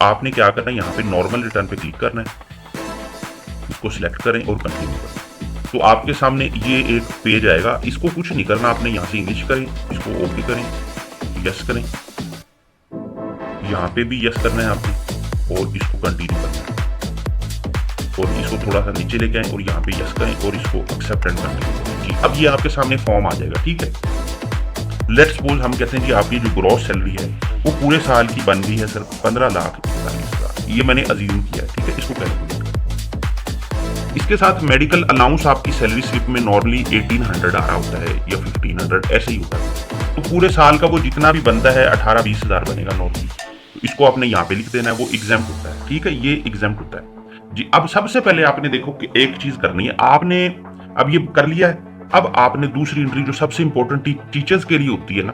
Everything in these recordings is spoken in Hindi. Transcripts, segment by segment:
आपने क्या करना है, यहाँ पे नॉर्मल रिटर्न पे क्लिक करना है, इसको सिलेक्ट करें और कंटिन्यू करें। तो आपके सामने ये एक पेज आएगा। इसको कुछ नहीं करना, आपने यहाँ से इंग्लिश करें, इसको ओके करें, यस करें, यहाँ पे भी यस करना है आपने और इसको कंटिन्यू करना है और इसको थोड़ा सा नीचे लेके आए और यहाँ पे यस करें और इसको एक्सेप्ट एंड कंटिन्यू करें जी। अब ये आपके सामने फॉर्म आ जाएगा, ठीक है। लेट्स सपोज हम कहते हैं कि आपकी जो ग्रॉस सैलरी है वो पूरे साल की बन गई है सर 15,41,000, ये मैंने अज्यूम किया है, ठीक है। इसको कैलकुलेट करें। इसके साथ मेडिकल अलाउंस आपकी सैलरी स्लिप में नॉर्मली 1800 आ रहा होता है या 1500 ऐसे ही होता है। तो पूरे साल का वो जितना भी बनता है 18-20,000 बनेगा नॉर्मली। तो इसको आपने यहाँ पे लिख देना है, वो एग्जाम्प्ट होता है, ठीक है, ये एग्जाम्प्ट होता है जी। अब सबसे पहले आपने देखो कि एक चीज करनी है, आपने अब ये कर लिया है। अब आपने दूसरी एंट्री जो सबसे इंपॉर्टेंट टीचर्स के लिए होती है ना,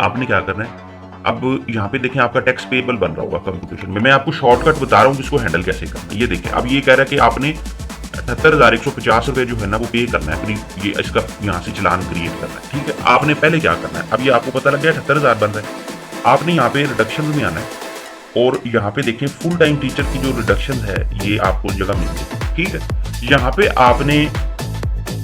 आपने क्या करना है, अब यहाँ पे देखें आपका टैक्स पेबल बन रहा होगा कंप्यूटेशन में। मैं आपको शॉर्टकट बता रहा हूँ इसको हैंडल कैसे करना है। ये देखें, अब ये कह रहा है कि आपने 78,150 रुपए जो है ना वो पे करना है अपनी, ये इसका यहाँ से चलान क्रिएट करना है, ठीक है। आपने पहले क्या करना है, अब ये आपको पता लग गया 78,000 बन रहा है। आपने यहाँ पे रिडक्शन में आना है और यहाँ पे देखें फुल टाइम टीचर की जो रिडक्शन है ये आपको जगह मिल गई, ठीक है। यहाँ पे आपने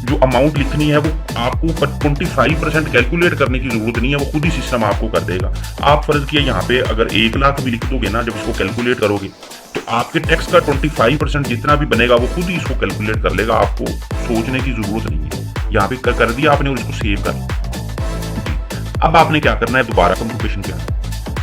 जो अमाउंट लिखनी है वो आपको 25% कैलकुलेट करने की जरूरत नहीं है, वो खुद ही सिस्टम आपको कर देगा। आप फर्ज किया यहाँ पे अगर 1 लाख भी लिख दोगे ना, जब इसको कैलकुलेट करोगे तो आपके टैक्स का 25% जितना भी बनेगा वो खुद ही इसको कैलकुलेट कर लेगा, आपको सोचने की जरूरत नहीं है। यहाँ पे कर दिया आपने और इसको सेव कर। अब आपने क्या करना है, दोबारा कंप्यूटेशन पे आना।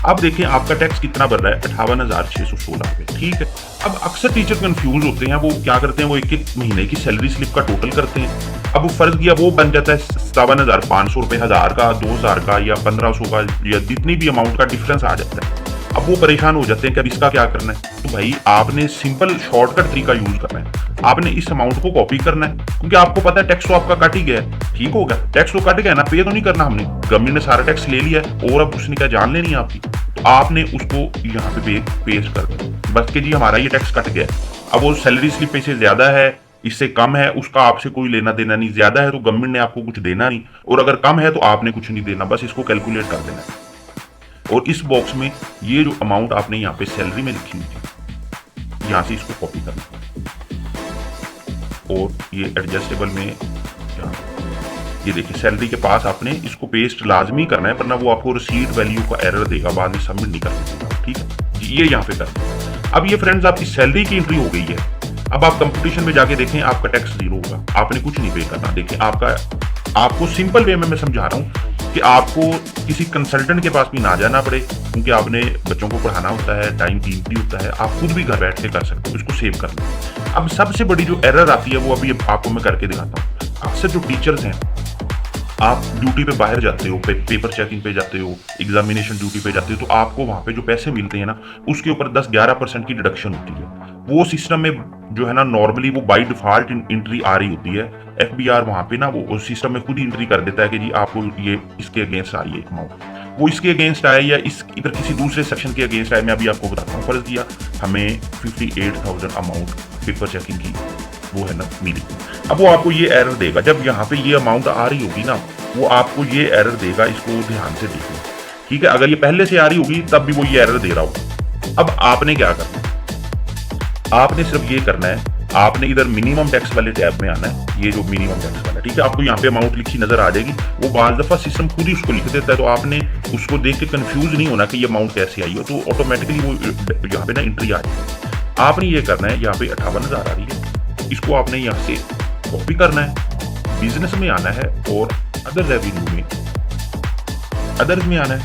अब देखें आपका टैक्स कितना बन रहा है, 58,616 रुपए, ठीक है। अब अक्सर टीचर कंफ्यूज होते हैं, वो क्या करते हैं, वो एक महीने की सैलरी स्लिप का टोटल करते हैं। अब फर्ज किया वो बन जाता है 57,500 रुपए, 1000 का, 2000 का या 1500 का या जितनी भी अमाउंट का डिफरेंस आ जाता है। अब वो परेशान हो जाते हैं कि अब इसका क्या करना है। तो भाई आपने सिंपल शॉर्टकट तरीका यूज करना है। आपने इस अमाउंट को कॉपी करना है, क्योंकि आपको पता है टैक्स तो आपका कट ही गया है, ठीक हो गया, टैक्स तो कट गया ना, पे तो नहीं करना हमने, गवर्नमेंट ने सारा टैक्स ले लिया है और अब उसने क्या जान लेनी है आपकी। तो आपने उसको यहाँ पे पेस्ट कर दो बस कि जी हमारा ये टैक्स कट गया। अब वो सैलरी स्लिप पे से ज्यादा है, इससे कम है, उसका आपसे कोई लेना देना नहीं। ज्यादा है तो गवर्नमेंट ने आपको कुछ देना नहीं, और अगर कम है तो आपने कुछ नहीं देना, बस इसको कैलकुलेट कर देना है। और इस बॉक्स में ये जो अमाउंट आपने यहाँ पे सैलरी में लिखी हुई थी, यहाँ से इसको कॉपी करना और ये एडजस्टेबल में ये देखिए सैलरी के पास आपने इसको पेस्ट लाजमी करना है, वरना वो आपको रिसीट वैल्यू का एरर देगा, बाद में सबमिट नहीं कर सकते, ठीक है। ये यहाँ पे करना। अब ये फ्रेंड्स आपकी सैलरी की एंट्री हो गई है। अब आप कंप्यूटेशन में जाके देखें आपका टैक्स 0 होगा, आपने कुछ नहीं पे करना। देखें आपको सिंपल वे में मैं समझा रहा हूँ कि आपको किसी कंसल्टेंट के पास भी ना जाना पड़े, क्योंकि आपने बच्चों को पढ़ाना होता है, टाइम कीमती होता है, आप खुद भी घर बैठ के कर सकते हो, इसको सेव करना। अब सबसे बड़ी जो एरर आती है वो अभी आपको मैं करके दिखाता हूँ। अक्सर जो टीचर्स हैं, आप ड्यूटी पे बाहर जाते हो, पेपर चेकिंग पे जाते हो, एग्जामिनेशन ड्यूटी पे जाते हो, तो आपको वहाँ पे जो पैसे मिलते हैं ना उसके ऊपर 10-11% की डिडक्शन होती है। वो सिस्टम में जो है ना नॉर्मली वो बाय डिफॉल्ट एंट्री आ रही होती है। FBR वहाँ पे ना वो सिस्टम में खुद ही एंट्री कर देता है कि जी आपको ये इसके अगेंस्ट आ रही है अमाउंट, वो इसके अगेंस्ट आए या इस इधर किसी दूसरे सेक्शन के अगेंस्ट आए। मैं अभी आपको बताता हूँ, फर्ज दिया हमें 58,000 अमाउंट पेपर चेकिंग की वो है ना मिली। अब वो आपको ये एरर देगा, जब यहाँ पे ये अमाउंट आ रही होगी ना वो आपको ये एरर देगा, इसको ध्यान से देखो, ठीक है। अगर ये पहले से आ रही होगी तब भी वो ये एरर दे रहा होगा। अब आपने क्या करना है, आपने सिर्फ ये करना है, आपने इधर मिनिमम टैक्स वाले टैब में आना है, ये जो मिनिमम टैक्स वाला, ठीक है। आपको यहाँ पे अमाउंट लिखी नजर आ जाएगी, वो बाज़ दफा सिस्टम खुद ही उसको लिख देता है, तो आपने उसको देख के कंफ्यूज नहीं होना कि ये अमाउंट कैसे आई हो, तो ऑटोमेटिकली वो यहाँ पे ना एंट्री आ जाएगी। आपने ये करना है, यहाँ पे 58,000 आ रही है, इसको आपने यहाँ से कॉपी करना है, बिजनेस में आना है और अदर रेवेन्यू में अदर्स में आना है,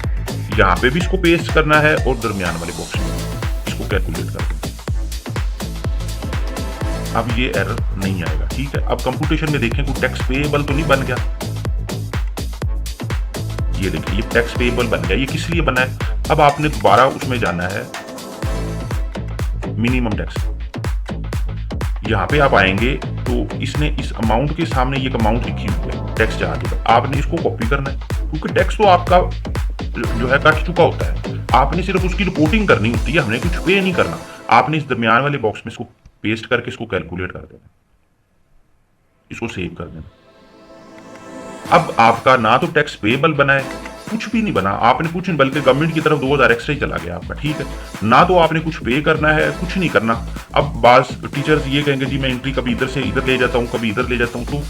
यहाँ पे भी इसको पेस्ट करना है और दरमियान वाले बॉक्स में इसको कैलकुलेट कर देना। अब ये एरर नहीं आएगा, ठीक है। अब कंप्यूटेशन में देखें कोई टैक्स पेएबल तो नहीं बन गया, ये देखिए ये टैक्स पेएबल बन गया। ये किस लिए बना है, अब आपने दोबारा उसमें जाना है मिनिमम टैक्स, यहाँ पे आप आएंगे तो इसने इस अमाउंट के सामने ये अमाउंट लिखी हुई है टैक्स चार्ज पर, आपने इसको कॉपी करना है, क्योंकि टैक्स तो आपका जो है कट चुका होता है, आपने सिर्फ उसकी रिपोर्टिंग करनी होती है, हमने कुछ पे नहीं करना। आपने इस दरमियान वाले बॉक्स में इसको पेस्ट करके इसको कैलकुलेट कर देना, इसको सेव कर देना। अब आपका ना तो टैक्स पेएबल बना है कुछ भी नहीं बना, आपने कुछ नहीं, बल्कि गवर्नमेंट की तरफ 2000 एक्स्ट्रा ही चला गया आपका, ठीक है ना। तो आपने कुछ पे करना है, कुछ नहीं करना। अब बास टीचर्स ये कहेंगे जी मैं एंट्री कभी इधर से इधर ले जाता हूँ, कभी इधर ले जाता हूँ। तो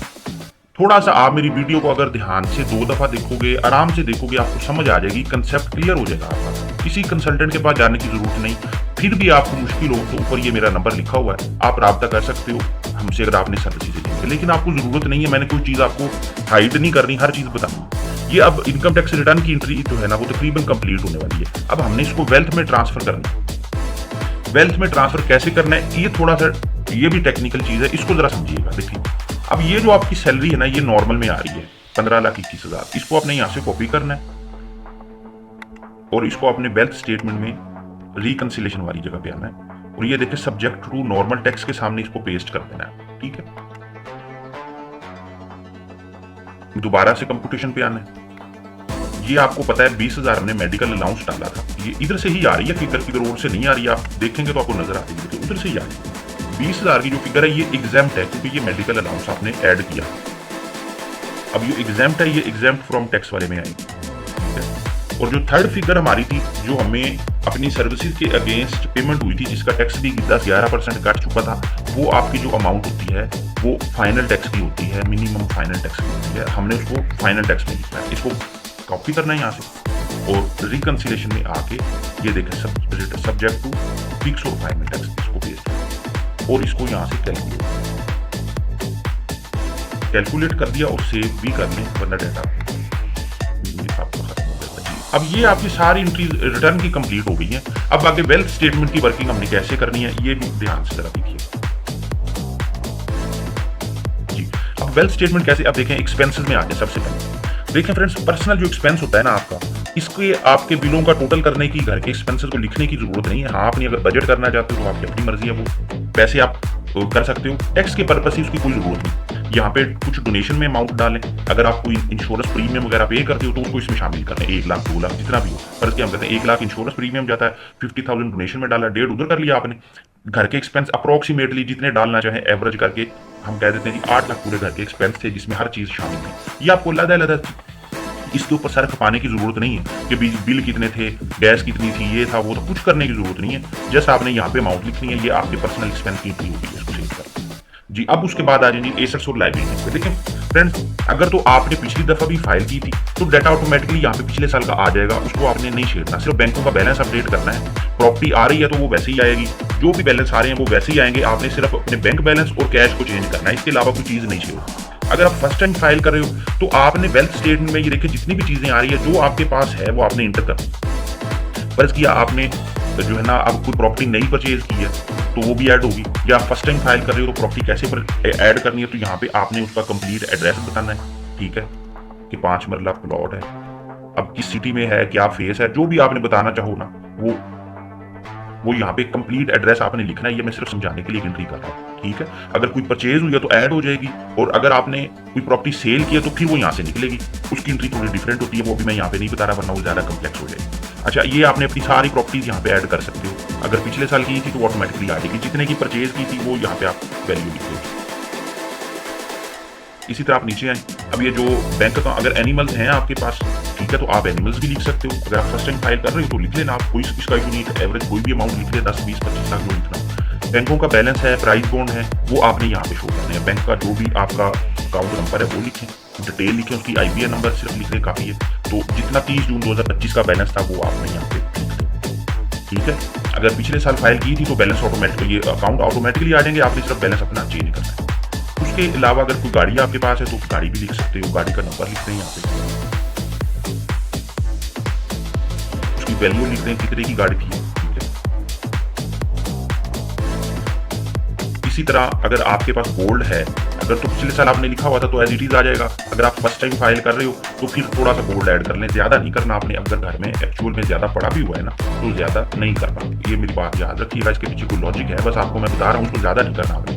थोड़ा सा आप मेरी वीडियो को अगर ध्यान से 2 दफा देखोगे, आराम से देखोगे, आपको समझ आ जाएगी, कंसेप्ट क्लियर हो जाएगा आपका। किसी कंसल्टेंट के पास जाने की जरूरत नहीं। फिर भी आपको मुश्किल हो तो ऊपर ये मेरा नंबर लिखा हुआ है, आप राब्ता कर सकते हो हमसे अगर आपने सर्विसेज लेंगे। लेकिन आपको जरूरत नहीं है, मैंने कोई चीज आपको हाइड नहीं करनी, हर चीज बतानी। ये अब इनकम टैक्स रिटर्न की एंट्री जो है ना, वो तकरीबन कंप्लीट होने वाली है। अब हमने इसको वेल्थ में ट्रांसफर करना है। वेल्थ में ट्रांसफर कैसे करना है, ये थोड़ा सा ये भी टेक्निकल चीज है, इसको जरा समझिएगा। देखिए अब ये जो आपकी सैलरी है ना, ये नॉर्मल में आ रही है 15,21,000। इसको आपने यहां से कॉपी करना है और इसको अपने वेल्थ स्टेटमेंट में रिकंसिलेशन वाली जगह पे आना है और ये देखिए सब्जेक्ट टू नॉर्मल टैक्स के सामने इसको पेस्ट कर देना है, ठीक है। दोबारा से कंप्यूटेशन पे आना है। ये आपको पता है 20,000 हमने मेडिकल अलाउंस डाला था, ये इधर से ही आ रही है फिगर, किधर और से नहीं आ रही है। आप देखेंगे तो आपको नजर आ रही है, उधर से ही आ रही है। 20,000 की जो फिगर है ये एग्जाम्प्ट है, क्योंकि ये मेडिकल अलाउंस आपने ऐड किया। अब ये एग्जाम्प्ट है, ये एग्जाम्प्ट फ्रॉम टैक्स वाले में आएगी, ठीक है। और जो थर्ड फिगर हमारी थी, जो हमें अपनी सर्विसेज के अगेंस्ट पेमेंट हुई थी, जिसका टैक्स भी 10-11% कट चुका था, वो आपकी जो अमाउंट होती है वो फाइनल टैक्स की होती है, मिनिमम फाइनल टैक्स की होती है। हमने उसको फाइनल टैक्स में लिखना है, इसको कॉपी करना है यहाँ से और रिकंसिलेशन में आके ये देखें सब्जेक्ट टू फिक्स और फाइनल टैक्स, इसको पेस्ट और इसको यहाँ से कैलकुलेट कर दिया और सेव भी कर लें, वरना डाटा आपका खत्म हो जाएगा जी। अब ये आपकी सारी एंट्रीज रिटर्न की कंप्लीट हो गई है। अब आगे वेल्थ स्टेटमेंट की वर्किंग हमने कैसे करनी है, ये भी ध्यान से जरा देखिए जी। अब वेल्थ स्टेटमेंट कैसे, अब देखें एक्सपेंसेस में आ गए। सबसे पहले देखें फ्रेंड्स, पर्सनल जो एक्सपेंस होता है ना आपका, इसके आपके बिलों का टोटल करने की, घर के एक्सपेंसेस को लिखने की जरूरत नहीं है। हाँ, आपने अगर बजट करना चाहते हो तो आपकी अपनी मर्जी है, वो पैसे आप कर सकते हो। टैक्स के पर्पस से उसकी कोई जरूरत नहीं। यहाँ पे कुछ डोनेशन में अमाउंट डालें, अगर आप कोई इंश्योरेंस प्रीमियम वगैरह पे करते हो तो उसको इसमें शामिल करना है। 1 लाख 2 लाख जितना भी हो, फर्ज के हम कहते हैं 1 लाख इंश्योरेंस प्रीमियम जाता है, 50,000 डोनेशन में डाला, 1.5 उधर कर लिया आपने। घर के एक्सपेंस अप्रोक्सीमेटली जितने डालना चाहे एवरेज करके हम कह देते हैं जी 8 लाख पूरे घर के एक्सपेंस थे, जिसमें हर चीज शामिल थी। ये आपको अलग-अलग, इसके ऊपर सर खपाने की जरूरत नहीं है कि बिल कितने थे, गैस कितनी थी, ये था वो, तो कुछ करने की जरूरत नहीं है। जस्ट आपने यहाँ पे अमाउंट लिखनी है, ये आपके पर्सनल एक्सपेंस की एंट्री होगी, इसको सेव कर जी। अब उसके बाद आ जाएंगे एसेट्स और लायबिलिटी पे। देखिए फ्रेंड्स, अगर तो आपने पिछली दफा भी फाइल की थी तो डाटा ऑटोमेटिकली यहाँ पे पिछले साल का आ जाएगा, उसको आपने नहीं छेड़ना। सिर्फ बैंकों का बैलेंस अपडेट करना है। प्रॉपर्टी आ रही है तो वो वैसे ही आएगी, जो भी बैलेंस आ रहे हैं वो वैसे ही आएंगे। आपने सिर्फ अपने बैंक बैलेंस और कैश को चेंज करना है, इसके अलावा कोई चीज नहीं छेड़ना। अगर आप फर्स्ट टाइम फाइल कर रहे हो तो आपने वेल्थ स्टेटमेंट में ये देखिए जितनी भी चीजें आ रही है जो आपके पास है वो आपने इंटर करनी। फर्ज किया आपने जो है ना, अब कोई प्रॉपर्टी नई परचेज की है तो वो भी ऐड होगी, या आप फर्स्ट टाइम फाइल कर रहे हो तो प्रॉपर्टी कैसे ऐड करनी है, तो यहाँ पे आपने उसका कंप्लीट एड्रेस बताना है, ठीक है, कि 5 मरला प्लॉट है, अब किस सिटी में है, क्या फेस है, जो भी आपने बताना चाहो ना वो यहाँ पे कंप्लीट एड्रेस आपने लिखना है। ये मैं सिर्फ समझाने के लिए एंट्री कर रहा हूँ, ठीक है। अगर कोई परचेज हुई है तो ऐड हो जाएगी, और अगर आपने कोई प्रॉपर्टी सेल किया तो फिर वो यहाँ से निकलेगी, उसकी एंट्री थोड़ी डिफरेंट होती है, वो भी मैं यहाँ पे नहीं बता रहा वरना वो ज्यादा कम्प्लेक्स हो जाएगी। अच्छा, ये आपने अपनी सारी प्रॉपर्टीज यहाँ पे ऐड कर सकते हो। अगर पिछले साल की थी तो ऑटोमेटिकली आ जाएगी, जितने की परचेज की थी वो यहाँ पे आप वैल्यू लिख दो। इसी तरह आप नीचे आए, अब ये जो बैंक अकाउंट, अगर एनिमल्स हैं आपके पास, ठीक है, तो आप एनिमल्स भी लिख सकते हो। अगर आप फर्स्ट टाइम फाइल कर रहे हो तो लिख लेना, आप कोई इसका इशू नहीं, एवरेज कोई भी अमाउंट लिख ले, 10, 20, 25 लाख जो लिखना। बैंकों का बैलेंस है, प्राइस बॉन्ड है, वो आपने यहाँ पे शो करने हैं। बैंक का जो भी आपका अकाउंट नंबर है वो लिखें, डिटेल लिखें, उसकी IBN नंबर सिर्फ लिखने काफी है। तो जितना 30 जून 2025 का बैलेंस था वो आपने यहाँ पे लिख दो, ठीक है। अगर पिछले साल फाइल की थी तो बैलेंस ऑटोमेटिकली, ये अकाउंट ऑटोमेटिकली आ जाएंगे, आपने सिर्फ बैलेंस अपना चेंज करना है। उसके अलावा अगर कोई गाड़ी आपके पास है तो गाड़ी भी लिख सकते हो, गाड़ी का नंबर लिखते हैं यहाँ पे, उसकी वैल्यू लिखते हैं कितने की गाड़ी थी, ठीक है। इसी तरह अगर आपके पास गोल्ड है, अगर तो पिछले साल आपने लिखा हुआ था तो एज इट इज आ जाएगा। अगर आप फर्स्ट टाइम फाइल कर रहे हो तो फिर थोड़ा सा गोल्ड ऐड कर लें, ज्यादा नहीं करना आपने। अगर घर में एक्चुअल में ज्यादा पड़ा भी हुआ है ना तो ज्यादा नहीं करना, ये मेरी बात याद रखिएगा। इसके पीछे कोई लॉजिक है, बस आपको मैं बता रहा हूँ, उसको ज्यादा नहीं करना आपने।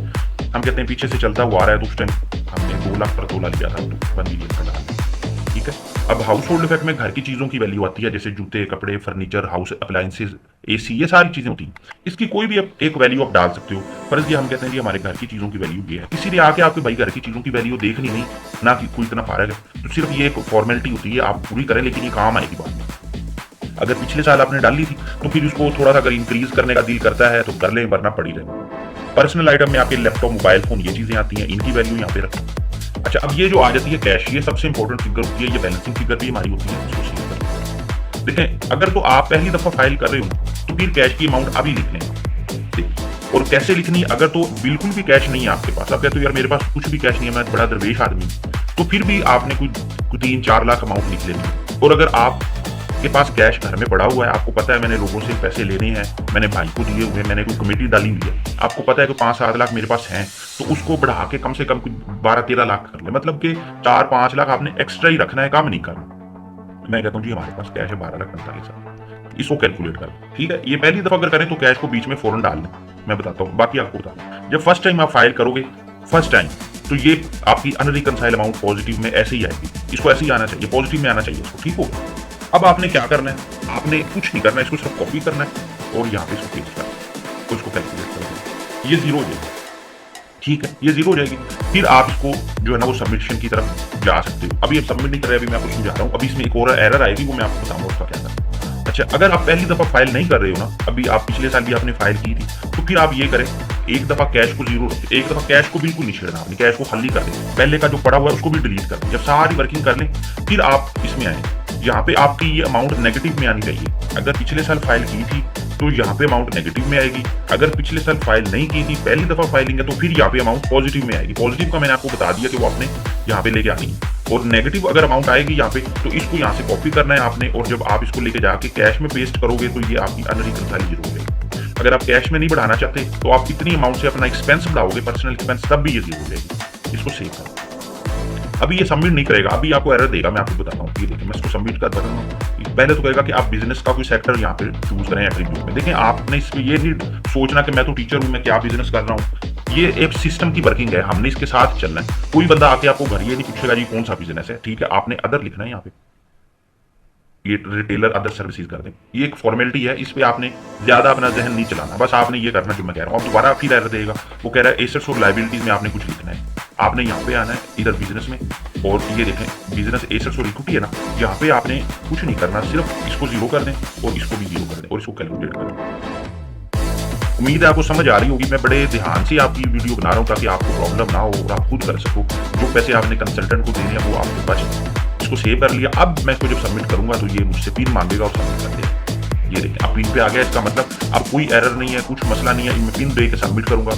हम कहते हैं पीछे से चलता हुआ आ रहा है तो उस टाइम हमने 2 लाख पर तोला लिया था तो 1 मिलियन का डाल, ठीक है। अब हाउस होल्ड इफेक्ट में घर की चीज़ों की वैल्यू आती है, जैसे जूते, कपड़े, फर्नीचर, हाउस अप्लायंसेज, एसी, ये सारी चीज़ें होती हैं। इसकी कोई भी एक वैल्यू आप डाल सकते हो। फर्ज ये हम कहते हैं कि हमारे घर की चीज़ों की वैल्यू ये है, किसी ने आके आपके भाई घर की चीज़ों की वैल्यू देखनी नहीं, ना कि कोई इतना फारग है, तो सिर्फ ये एक फॉर्मेलिटी होती है, आप पूरी करें, लेकिन ये काम आएगी बाद में। अगर पिछले साल आपने डाली थी तो फिर उसको थोड़ा सा अगर इंक्रीज करने का दिल करता है तो कर लें, वरना पड़ी रहे। पर्सनल आइटम में आपके लैपटॉप, मोबाइल फोन, ये चीज़ें आती हैं, इनकी वैल्यू यहाँ पे रखें। अच्छा, अब ये जो आ जाती है कैश, ये सबसे इंपॉर्टेंट फिगर होती है, ये बैलेंसिंग फिगर भी हमारी होती है, इसको सेव करें। देखें, अगर तो आप पहली दफा फाइल कर रहे हो तो फिर कैश की अमाउंट अभी लिख लें। और कैसे लिखनी, अगर तो बिल्कुल भी कैश नहीं है आपके पास, आप कहते हो यार मेरे पास कुछ भी कैश नहीं है, मैं बड़ा दरवेश आदमी हूं, तो फिर भी आपने कोई 3-4 लाख अमाउंट लिख लेनी। और अगर आप के पास कैश घर में पड़ा हुआ है, आपको पता है मैंने लोगों से पैसे लेने हैं, मैंने भाई को दिए हुए, मैंने कोई कमेटी डाली हुई है, आपको पता है कि 5-7 लाख मेरे पास हैं, तो उसको बढ़ा के कम से कम 12-13 लाख कर ले, मतलब कि 4-5 लाख आपने एक्स्ट्रा ही रखना है, कम नहीं करना। मैं कहता हूँ जी हमारे पास कैश है 12,45,000, इसको कैलकुलेट कर, ठीक है। ये पहली दफा अगर करें तो कैश को बीच में फौरन डाल लें, मैं बताता हूँ, बाकी आपको बता दूँ। जब फर्स्ट टाइम आप फाइल करोगे, फर्स्ट टाइम, तो ये आपकी अनरिकंसाइल अमाउंट पॉजिटिव में ऐसे ही आएगी, इसको ऐसे ही आना चाहिए, पॉजिटिव में आना चाहिए इसको, ठीक हो। अब आपने क्या करना है, आपने कुछ नहीं करना है, इसको सिर्फ कॉपी करना है और यहाँ पे इसको पेस्ट करना है, तो इसको कैलकुलेट करना है, ये 0 हो जाएगी, ठीक है, ये 0 हो जाएगी। फिर आप इसको जो है ना वो सबमिशन की तरफ जा सकते हो। अभी अब सबमिट नहीं कर रहे, अभी मैं आपको समझा रहा हूँ, अभी इसमें एक और एरर आएगी, वो मैं आपको बताऊंगा उसका क्या करना। अच्छा, अगर आप पहली दफा फाइल नहीं कर रहे हो ना, अभी आप पिछले साल भी आपने फाइल की थी, तो फिर आप ये करें, एक दफा कैश को 0 रखें, एक दफा कैश को बिल्कुल नहीं छेड़ना, आपने कैश को खाली कर दें, पहले का जो पड़ा हुआ है उसको भी डिलीट कर दें। जब सारी वर्किंग कर लें, फिर आप इसमें आए, यहाँ पे आपकी ये अमाउंट नेगेटिव में आनी चाहिए। अगर पिछले साल फाइल की थी तो यहाँ पे अमाउंट नेगेटिव में आएगी, अगर पिछले साल फाइल नहीं की थी, पहली दफा फाइलिंग है, तो फिर यहाँ पे अमाउंट पॉजिटिव में आएगी। पॉजिटिव का मैंने आपको बता दिया कि वो आपने यहाँ पे लेके आनी है, और नेगेटिव अगर अमाउंट आएगी यहाँ पे, तो इसको यहाँ से कॉपी करना है आपने, और जब आप इसको लेके जाके कैश में पेस्ट करोगे तो ये आपकी अनरिकंसाइल 0 हो जाएगी। अगर आप कैश में नहीं बढ़ाना चाहते तो आप इतनी अमाउंट से अपना एक्सपेंस बढ़ाओगे, पर्सनल एक्सपेंस, तब भी ये 0 हो जाएगी। इसको सेव करो। अभी ये सबमिट नहीं करेगा, अभी आपको एरर देगा, मैं आपको बताता हूँ। ये देखिए, मैं इसको सबमिट कर रहा हूँ। पहले तो कहेगा कि आप बिजनेस का कोई सेक्टर यहाँ पे चूज करें एट्रीब्यूट में। देखें, आपने इसमें ये नहीं सोचना कि मैं तो टीचर हूँ, मैं क्या बिजनेस कर रहा हूँ, ये एक सिस्टम की वर्किंग है, हमने इसके साथ चलना है। कोई बंदा आके आपको घर ये नहीं पूछेगा जी कौन सा बिजनेस है, ठीक है, आपने अदर लिखना है यहाँ पे, ये रिटेलर अदर सर्विसेज कर दें, ये एक फॉर्मेलिटी है, इस पे आपने ज्यादा अपना जहन नहीं चलाना, बस आपने ये करना जो मैं कह रहा हूँ। अब दोबारा फिर एरर देगा, वो कह रहा है एसेट्स और लायबिलिटीज में आपने कुछ लिखना है, आपने यहाँ पे आना है इधर बिजनेस में, और ये देखें बिजनेस एसेट्स और इक्विटी है ना, यहाँ पे आपने कुछ नहीं करना, सिर्फ इसको 0 कर दें और इसको भी 0 कर दें और इसको कैलकुलेट कर दें। उम्मीद है आपको समझ आ रही होगी। मैं बड़े ध्यान से आपकी वीडियो बना रहा हूँ ताकि आपको प्रॉब्लम ना हो और आप खुद कर सको। जो पैसे आपने कंसल्टेंट को देने हैं वो आपके पास, इसको सेव कर लिया। अब मैं इसको जब सबमिट करूंगा तो ये मुझसे पिन मांगेगा और सबमिट कर देगा। ये देखिए, अब पिन पे आ गया, इसका मतलब अब कोई एरर नहीं है, कुछ मसला नहीं है, मैं पिन दे के सबमिट करूंगा।